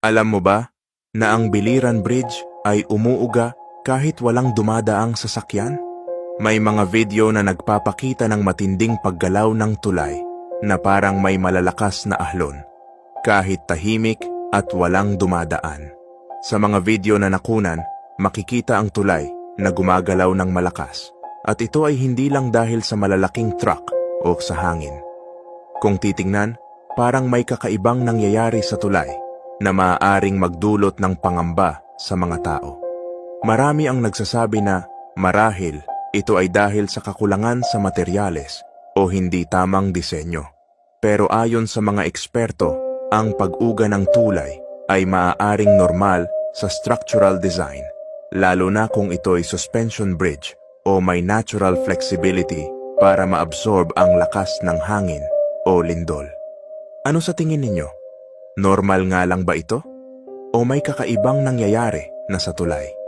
Alam mo ba na ang Biliran Bridge ay umuuga kahit walang dumadaang sasakyan? May mga video na nagpapakita ng matinding paggalaw ng tulay na parang may malalakas na ahlon, kahit tahimik at walang dumadaan. Sa mga video na nakunan, makikita ang tulay na gumagalaw ng malakas, at ito ay hindi lang dahil sa malalaking truck o sa hangin. Kung titingnan, parang may kakaibang nangyayari sa tulay na maaaring magdulot ng pangamba sa mga tao. Marami ang nagsasabi na marahil ito ay dahil sa kakulangan sa materyales o hindi tamang disenyo. Pero ayon sa mga eksperto, ang pag-uga ng tulay ay maaaring normal sa structural design, lalo na kung ito ay suspension bridge o may natural flexibility para maabsorb ang lakas ng hangin o lindol. Ano sa tingin ninyo? Normal nga lang ba ito? O may kakaibang nangyayari na sa tulay?